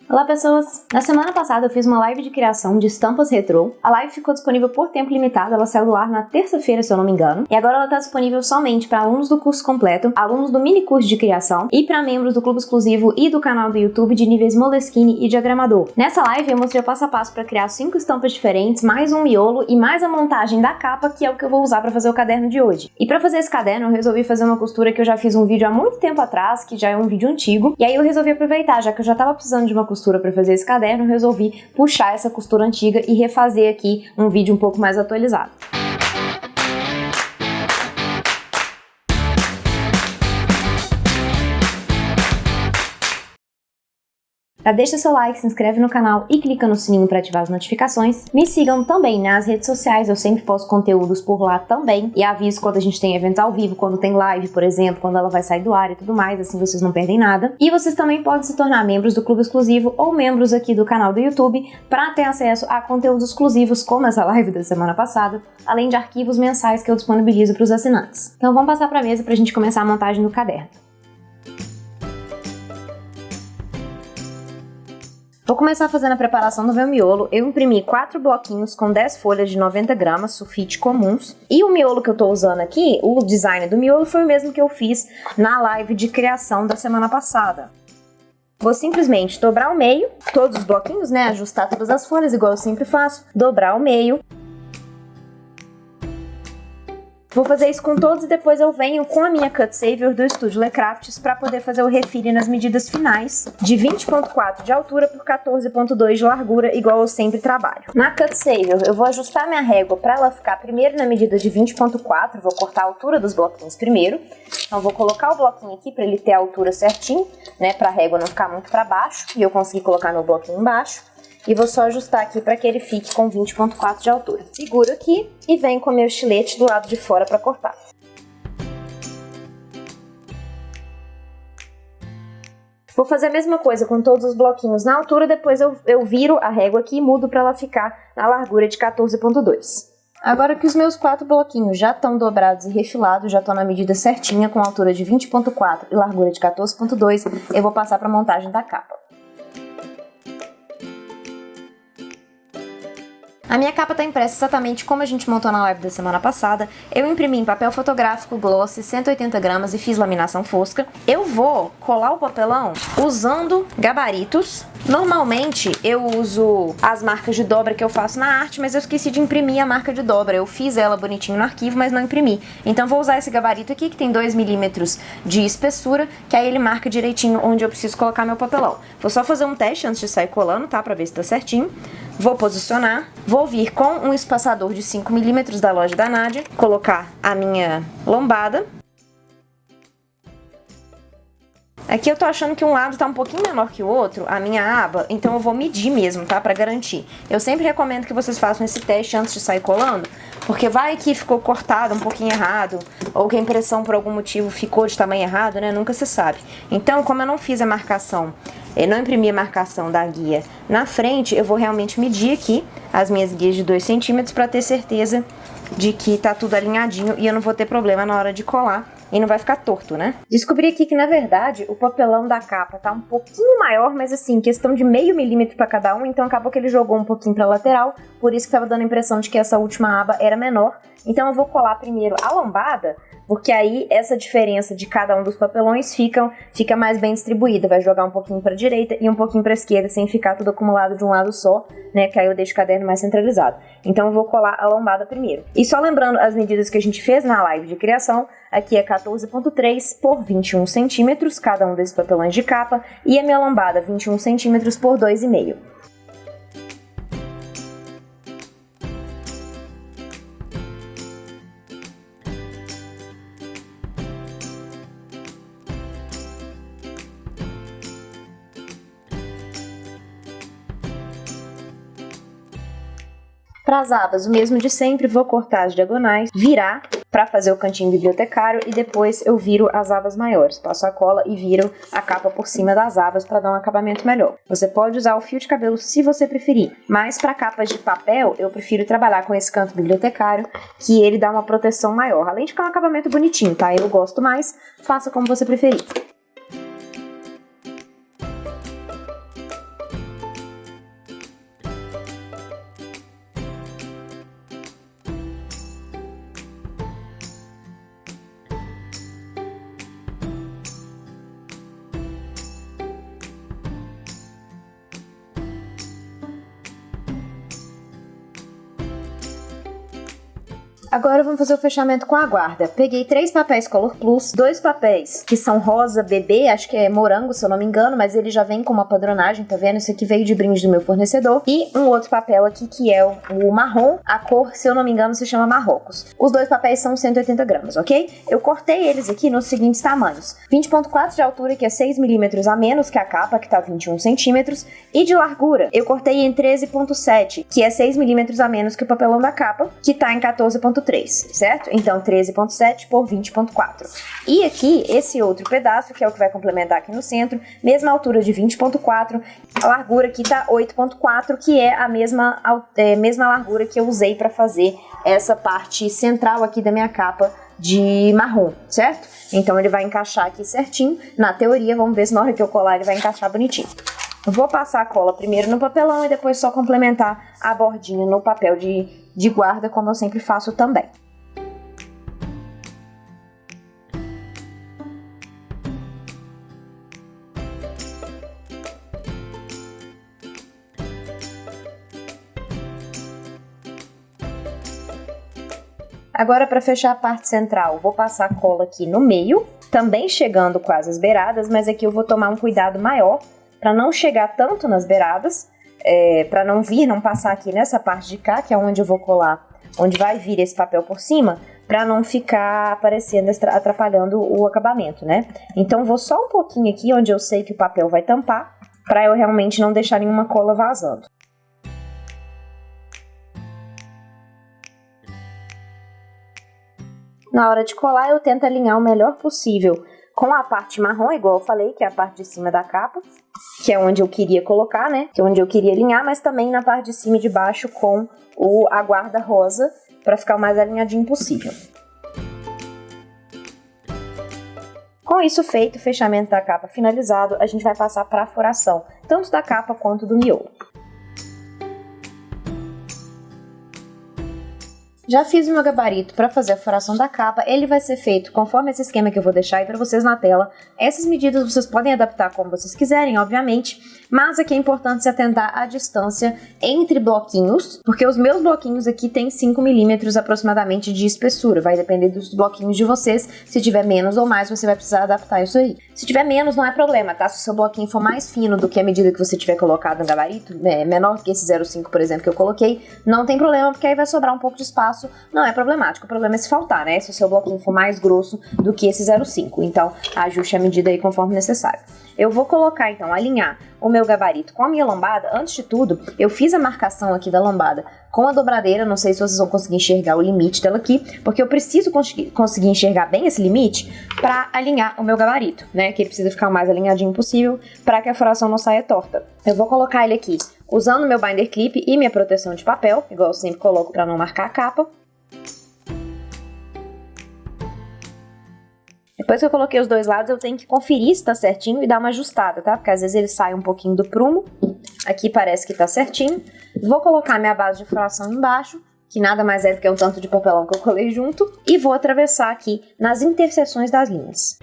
Olá pessoas! Na semana passada eu fiz uma live de criação de estampas retrô. A live ficou disponível por tempo limitado, ela saiu do ar na terça-feira, se eu não me engano. E agora ela está disponível somente para alunos do curso completo, alunos do mini curso de criação e para membros do clube exclusivo e do canal do YouTube de níveis Moleskine e diagramador. Nessa live eu mostrei o passo a passo para criar 5 estampas diferentes, mais um miolo e mais a montagem da capa, que é o que eu vou usar para fazer o caderno de hoje. E para fazer esse caderno eu resolvi fazer uma costura que eu já fiz um vídeo há muito tempo atrás, que já é um vídeo antigo. E aí eu resolvi aproveitar, já que eu já estava precisando de uma costura para fazer esse caderno, eu resolvi puxar essa costura antiga e refazer aqui um vídeo um pouco mais atualizado. Deixa seu like, se inscreve no canal e clica no sininho para ativar as notificações. Me sigam também nas redes sociais, eu sempre posto conteúdos por lá também. E aviso quando a gente tem eventos ao vivo, quando tem live, por exemplo, quando ela vai sair do ar e tudo mais, assim vocês não perdem nada. E vocês também podem se tornar membros do clube exclusivo ou membros aqui do canal do YouTube para ter acesso a conteúdos exclusivos, como essa live da semana passada, além de arquivos mensais que eu disponibilizo para os assinantes. Então vamos passar para a mesa para a gente começar a montagem do caderno. Vou começar fazendo a preparação do meu miolo. Eu imprimi 4 bloquinhos com 10 folhas de 90 gramas, sulfite comuns. E o miolo que eu tô usando aqui, o design do miolo, foi o mesmo que eu fiz na live de criação da semana passada. Vou simplesmente dobrar ao meio, todos os bloquinhos, né? Ajustar todas as folhas, igual eu sempre faço. Dobrar ao meio. Vou fazer isso com todos e depois eu venho com a minha Cut Saver do Estúdio Lecrafts para poder fazer o refile nas medidas finais de 20.4 de altura por 14.2 de largura, igual eu sempre trabalho. Na Cut Saver eu vou ajustar minha régua para ela ficar primeiro na medida de 20.4, vou cortar a altura dos bloquinhos primeiro. Então vou colocar o bloquinho aqui para ele ter a altura certinho, né, para a régua não ficar muito para baixo e eu conseguir colocar meu bloquinho embaixo. E vou só ajustar aqui para que ele fique com 20.4 de altura. Seguro aqui e venho com o meu estilete do lado de fora para cortar. Vou fazer a mesma coisa com todos os bloquinhos na altura, depois eu viro a régua aqui e mudo para ela ficar na largura de 14.2. Agora que os meus 4 bloquinhos já estão dobrados e refilados, já estão na medida certinha, com altura de 20.4 e largura de 14.2, eu vou passar para a montagem da capa. A minha capa está impressa exatamente como a gente montou na live da semana passada. Eu imprimi em papel fotográfico gloss 180 gramas e fiz laminação fosca. Eu vou colar o papelão usando gabaritos. Normalmente eu uso as marcas de dobra que eu faço na arte, mas eu esqueci de imprimir a marca de dobra. Eu fiz ela bonitinho no arquivo, mas não imprimi. Então vou usar esse gabarito aqui, que tem 2 milímetros de espessura, que aí ele marca direitinho onde eu preciso colocar meu papelão. Vou só fazer um teste antes de sair colando, tá? Pra ver se tá certinho. Vou posicionar, vou vir com um espaçador de 5 milímetros da loja da Nádia, colocar a minha lombada. Aqui eu tô achando que um lado tá um pouquinho menor que o outro, a minha aba, então eu vou medir mesmo, tá? Pra garantir. Eu sempre recomendo que vocês façam esse teste antes de sair colando, porque vai que ficou cortado um pouquinho errado, ou que a impressão por algum motivo ficou de tamanho errado, né? Nunca se sabe. Então, como eu não fiz a marcação, eu não imprimi a marcação da guia na frente, eu vou realmente medir aqui as minhas guias de 2 centímetros para ter certeza de que tá tudo alinhadinho e eu não vou ter problema na hora de colar e não vai ficar torto, né? Descobri aqui que, na verdade, o papelão da capa tá um pouquinho maior, mas assim, questão de meio milímetro para cada um, então acabou que ele jogou um pouquinho pra lateral, por isso que tava dando a impressão de que essa última aba era menor. Então eu vou colar primeiro a lombada, porque aí essa diferença de cada um dos papelões fica mais bem distribuída, vai jogar um pouquinho para a direita e um pouquinho para a esquerda, sem ficar tudo acumulado de um lado só, né, que aí eu deixo o caderno mais centralizado. Então eu vou colar a lombada primeiro. E só lembrando as medidas que a gente fez na live de criação, aqui é 14.3 por 21 centímetros, cada um desses papelões de capa, e a minha lombada 21 centímetros por 2,5. Para as abas, o mesmo de sempre, vou cortar as diagonais, virar para fazer o cantinho bibliotecário e depois eu viro as abas maiores. Passo a cola e viro a capa por cima das abas para dar um acabamento melhor. Você pode usar o fio de cabelo se você preferir, mas para capas de papel eu prefiro trabalhar com esse canto bibliotecário, que ele dá uma proteção maior. Além de ficar um acabamento bonitinho, tá? Eu gosto mais, faça como você preferir. Agora vamos fazer o fechamento com a guarda. Peguei 3 papéis Color Plus, 2 papéis que são rosa bebê, acho que é morango se eu não me engano, mas ele já vem com uma padronagem, tá vendo? Esse aqui veio de brinde do meu fornecedor. E um outro papel aqui que é o marrom, a cor, se eu não me engano, se chama Marrocos. Os 2 papéis são 180 gramas, ok? Eu cortei eles aqui nos seguintes tamanhos. 20,4 de altura, que é 6 milímetros a menos que a capa, que tá 21 centímetros. E de largura, eu cortei em 13,7, que é 6 milímetros a menos que o papelão da capa, que tá em 14,3, certo? Então 13,7 por 20,4. E aqui, esse outro pedaço, que é o que vai complementar aqui no centro, mesma altura de 20,4, a largura aqui tá 8,4, que é a mesma largura que eu usei para fazer essa parte central aqui da minha capa de marrom, certo? Então ele vai encaixar aqui certinho. Na teoria, vamos ver se na hora que eu colar ele vai encaixar bonitinho. Vou passar a cola primeiro no papelão e depois só complementar a bordinha no papel de guarda, como eu sempre faço também. Agora, para fechar a parte central, vou passar a cola aqui no meio, também chegando quase às beiradas, mas aqui eu vou tomar um cuidado maior para não chegar tanto nas beiradas, para não passar aqui nessa parte de cá, que é onde eu vou colar, onde vai vir esse papel por cima, para não ficar aparecendo, atrapalhando o acabamento, né? Então vou só um pouquinho aqui, onde eu sei que o papel vai tampar, para eu realmente não deixar nenhuma cola vazando. Na hora de colar, eu tento alinhar o melhor possível com a parte marrom, igual eu falei, que é a parte de cima da capa, que é onde eu queria colocar, né? Que é onde eu queria alinhar, mas também na parte de cima e de baixo com a guarda rosa, para ficar o mais alinhadinho possível. Com isso feito, o fechamento da capa finalizado, a gente vai passar para a furação, tanto da capa quanto do miolo. Já fiz o meu gabarito para fazer a furação da capa, ele vai ser feito conforme esse esquema que eu vou deixar aí para vocês na tela. Essas medidas vocês podem adaptar como vocês quiserem, obviamente, mas aqui é importante se atentar à distância entre bloquinhos, porque os meus bloquinhos aqui tem 5 milímetros aproximadamente de espessura, vai depender dos bloquinhos de vocês, se tiver menos ou mais você vai precisar adaptar isso aí. Se tiver menos não é problema, tá? Se o seu bloquinho for mais fino do que a medida que você tiver colocado no gabarito, menor que esse 0,5 por exemplo que eu coloquei, não tem problema, porque aí vai sobrar um pouco de espaço. Não é problemático, o problema é se faltar, né? Se o seu bloquinho for mais grosso do que esse 0,5. Então, ajuste a medida aí conforme necessário. Eu vou colocar, então, alinhar o meu gabarito com a minha lombada. Antes de tudo, eu fiz a marcação aqui da lombada com a dobradeira. Não sei se vocês vão conseguir enxergar o limite dela aqui, porque eu preciso conseguir enxergar bem esse limite para alinhar o meu gabarito, né? Que ele precisa ficar o mais alinhadinho possível para que a furação não saia torta. Eu vou colocar ele aqui usando meu binder clip e minha proteção de papel, igual eu sempre coloco para não marcar a capa. Depois que eu coloquei os dois lados, eu tenho que conferir se tá certinho e dar uma ajustada, tá? Porque às vezes ele sai um pouquinho do prumo. Aqui parece que tá certinho. Vou colocar minha base de furação embaixo, que nada mais é do que um tanto de papelão que eu colei junto. E vou atravessar aqui nas interseções das linhas.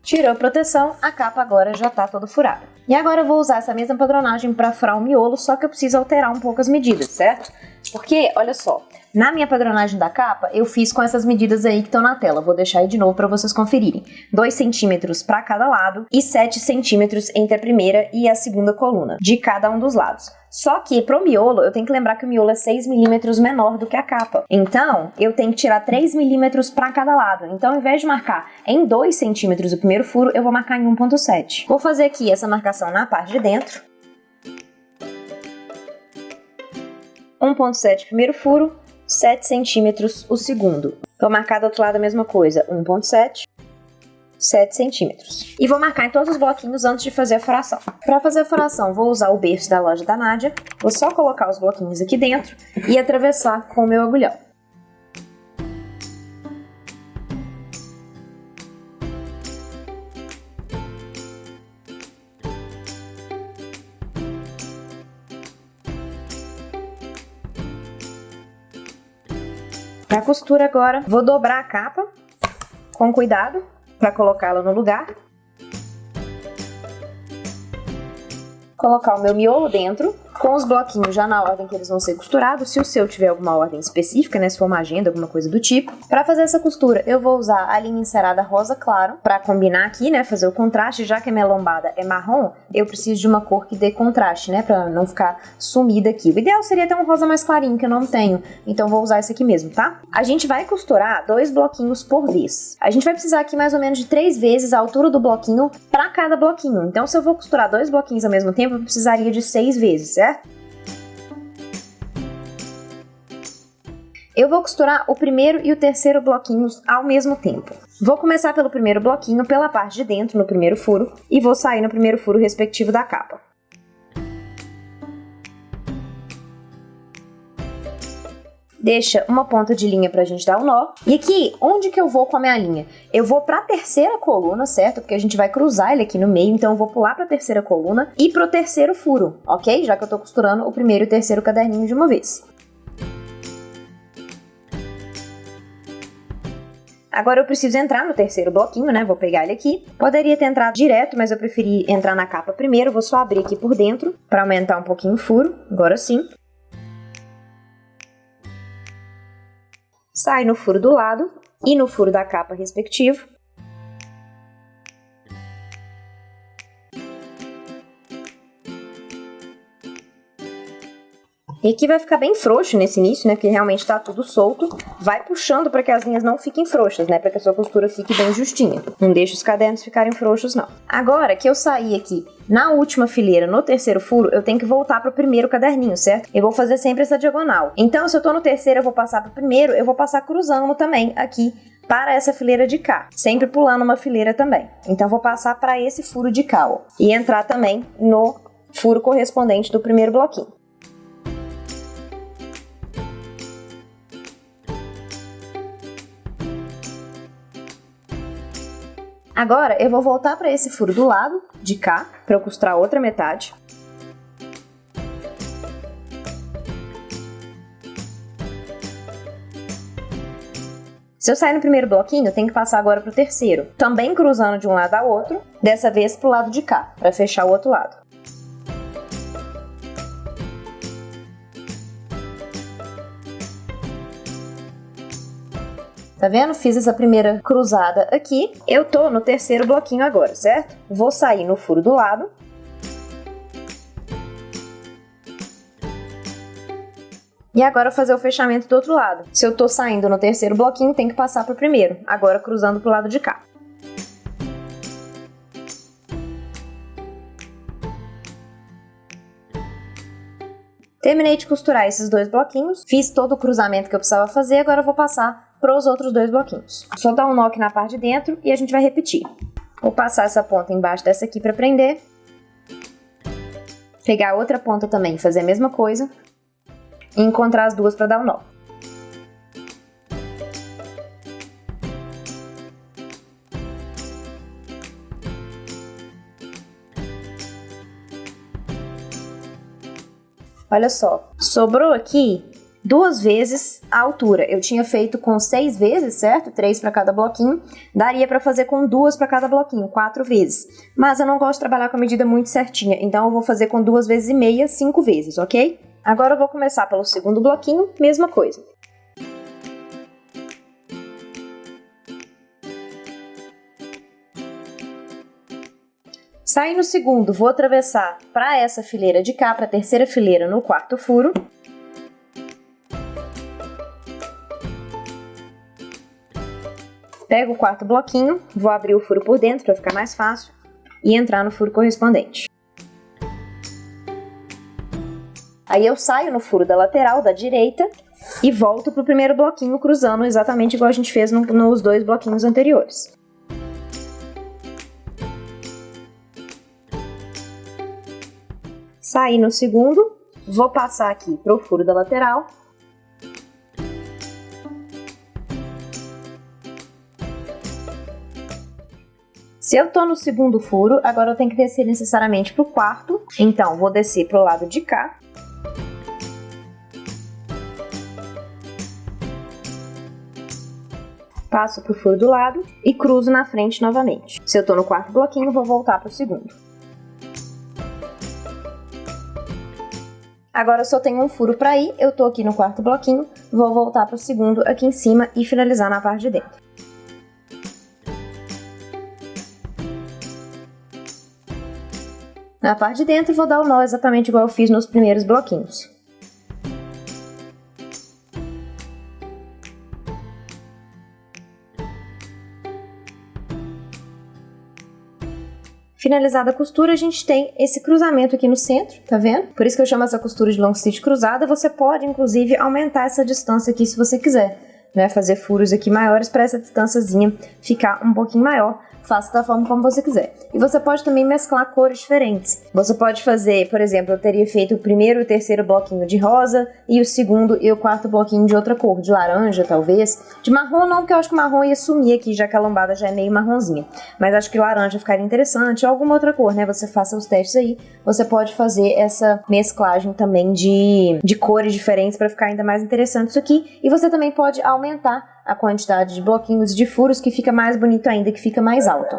Tirou a proteção, a capa agora já tá toda furada. E agora eu vou usar essa mesma padronagem para furar o miolo, só que eu preciso alterar um pouco as medidas, certo? Porque, olha só, na minha padronagem da capa, eu fiz com essas medidas aí que estão na tela. Vou deixar aí de novo para vocês conferirem. 2 centímetros para cada lado e 7 centímetros entre a primeira e a segunda coluna, de cada um dos lados. Só que pro miolo, eu tenho que lembrar que o miolo é 6 milímetros menor do que a capa. Então, eu tenho que tirar 3 milímetros para cada lado. Então, ao invés de marcar em 2 centímetros o primeiro furo, eu vou marcar em 1,7. Vou fazer aqui essa marcação na parte de dentro. 1,7 primeiro furo, 7 centímetros o segundo. Vou marcar do outro lado a mesma coisa, 1,7. 7 centímetros. E vou marcar em todos os bloquinhos antes de fazer a furação. Para fazer a furação, vou usar o berço da loja da Nádia. Vou só colocar os bloquinhos aqui dentro e atravessar com o meu agulhão. Para a costura agora, vou dobrar a capa com cuidado para colocá-la no lugar. colocar o meu miolo dentro, com os bloquinhos já na ordem que eles vão ser costurados, se o seu tiver alguma ordem específica, né, se for uma agenda, alguma coisa do tipo. Para fazer essa costura, eu vou usar a linha encerada rosa claro, para combinar aqui, né, fazer o contraste, já que a minha lombada é marrom, eu preciso de uma cor que dê contraste, né, para não ficar sumida aqui. O ideal seria ter um rosa mais clarinho, que eu não tenho, então vou usar esse aqui mesmo, tá? A gente vai costurar 2 bloquinhos por vez. A gente vai precisar aqui mais ou menos de 3 vezes a altura do bloquinho para cada bloquinho. Então, se eu vou costurar 2 bloquinhos ao mesmo tempo, eu precisaria de 6 vezes, certo? Eu vou costurar o primeiro e o terceiro bloquinhos ao mesmo tempo. Vou começar pelo primeiro bloquinho, pela parte de dentro, no primeiro furo, e vou sair no primeiro furo respectivo da capa. Deixa uma ponta de linha pra gente dar o nó. E aqui, onde que eu vou com a minha linha? Eu vou pra terceira coluna, certo? Porque a gente vai cruzar ele aqui no meio, então eu vou pular pra terceira coluna e pro terceiro furo, ok? Já que eu tô costurando o primeiro e o terceiro caderninho de uma vez. Agora eu preciso entrar no terceiro bloquinho, né? Vou pegar ele aqui. Poderia ter entrado direto, mas eu preferi entrar na capa primeiro. Vou só abrir aqui por dentro pra aumentar um pouquinho o furo. Agora sim. Sai no furo do lado e no furo da capa respectivo. E aqui vai ficar bem frouxo nesse início, né? Porque realmente tá tudo solto. Vai puxando para que as linhas não fiquem frouxas, né? Para que a sua costura fique bem justinha. Não deixe os cadernos ficarem frouxos, não. Agora que eu saí aqui na última fileira, no terceiro furo, eu tenho que voltar pro primeiro caderninho, certo? Eu vou fazer sempre essa diagonal. Então, se eu tô no terceiro, eu vou passar pro primeiro, eu vou passar cruzando também aqui para essa fileira de cá, sempre pulando uma fileira também. Então, eu vou passar para esse furo de cá, ó, e entrar também no furo correspondente do primeiro bloquinho. Agora, eu vou voltar para esse furo do lado de cá, para eu costurar a outra metade. Se eu sair no primeiro bloquinho, eu tenho que passar agora para o terceiro, também cruzando de um lado ao outro, dessa vez para o lado de cá, para fechar o outro lado. Tá vendo? Fiz essa primeira cruzada aqui. Eu tô no terceiro bloquinho agora, certo? Vou sair no furo do lado. E agora fazer o fechamento do outro lado. Se eu tô saindo no terceiro bloquinho, tem que passar pro primeiro. Agora cruzando pro lado de cá. Terminei de costurar esses 2 bloquinhos. Fiz todo o cruzamento que eu precisava fazer. Agora eu vou passar para os outros 2 bloquinhos. Só dar um nó aqui na parte de dentro e a gente vai repetir. Vou passar essa ponta embaixo dessa aqui para prender. Pegar a outra ponta também e fazer a mesma coisa. E encontrar as duas para dar um nó. Olha só, sobrou aqui 2 vezes a altura. Eu tinha feito com 6 vezes, certo? 3 para cada bloquinho. Daria para fazer com 2 para cada bloquinho, 4 vezes. Mas eu não gosto de trabalhar com a medida muito certinha, então eu vou fazer com 2 vezes e meia, 5 vezes, ok? Agora eu vou começar pelo segundo bloquinho, mesma coisa. Saí no segundo, vou atravessar para essa fileira de cá, para a terceira fileira no quarto furo. Pego o quarto bloquinho, vou abrir o furo por dentro para ficar mais fácil e entrar no furo correspondente. Aí eu saio no furo da lateral, da direita, e volto para o primeiro bloquinho, cruzando exatamente igual a gente fez nos 2 bloquinhos anteriores. Saí no segundo, vou passar aqui para o furo da lateral. Se eu tô no segundo furo, agora eu tenho que descer necessariamente para o quarto. Então, vou descer para o lado de cá. Passo para o furo do lado e cruzo na frente novamente. Se eu tô no quarto bloquinho, vou voltar para o segundo. Agora eu só tenho um furo pra ir, eu tô aqui no quarto bloquinho, vou voltar pro segundo aqui em cima e finalizar na parte de dentro. Na parte de dentro vou dar o nó exatamente igual eu fiz nos primeiros bloquinhos. Finalizada a costura, a gente tem esse cruzamento aqui no centro, tá vendo? Por isso que eu chamo essa costura de long stitch cruzada. Você pode, inclusive, aumentar essa distância aqui se você quiser, né? Fazer furos aqui maiores para essa distânciazinha ficar um pouquinho maior. Faça da forma como você quiser. E você pode também mesclar cores diferentes. Você pode fazer, por exemplo, eu teria feito o primeiro e o terceiro bloquinho de rosa e o segundo e o quarto bloquinho de outra cor, de laranja talvez. De marrom não, porque eu acho que o marrom ia sumir aqui, já que a lombada já é meio marronzinha. Mas acho que laranja ficaria interessante, ou alguma outra cor, né? Você faça os testes aí. Você pode fazer essa mesclagem também de cores diferentes para ficar ainda mais interessante isso aqui. E você também pode aumentar a quantidade de bloquinhos de furos, que fica mais bonito ainda, que fica mais alto.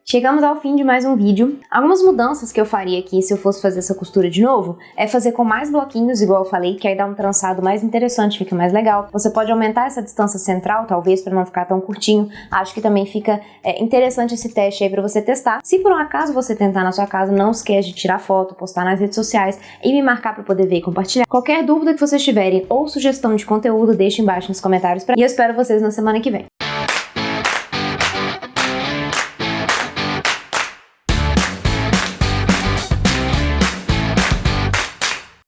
Chegamos ao fim de mais um vídeo. Algumas mudanças que eu faria aqui se eu fosse fazer essa costura de novo é fazer com mais bloquinhos, igual eu falei, que aí dá um trançado mais interessante, fica mais legal. Você pode aumentar essa distância central, talvez, para não ficar tão curtinho. Acho que também fica interessante esse teste aí para você testar. Se por um acaso você tentar na sua casa, não esquece de tirar foto, postar nas redes sociais e me marcar para poder ver e compartilhar. Qualquer dúvida que vocês tiverem ou sugestão de conteúdo, deixe embaixo nos comentários e eu espero vocês na semana que vem.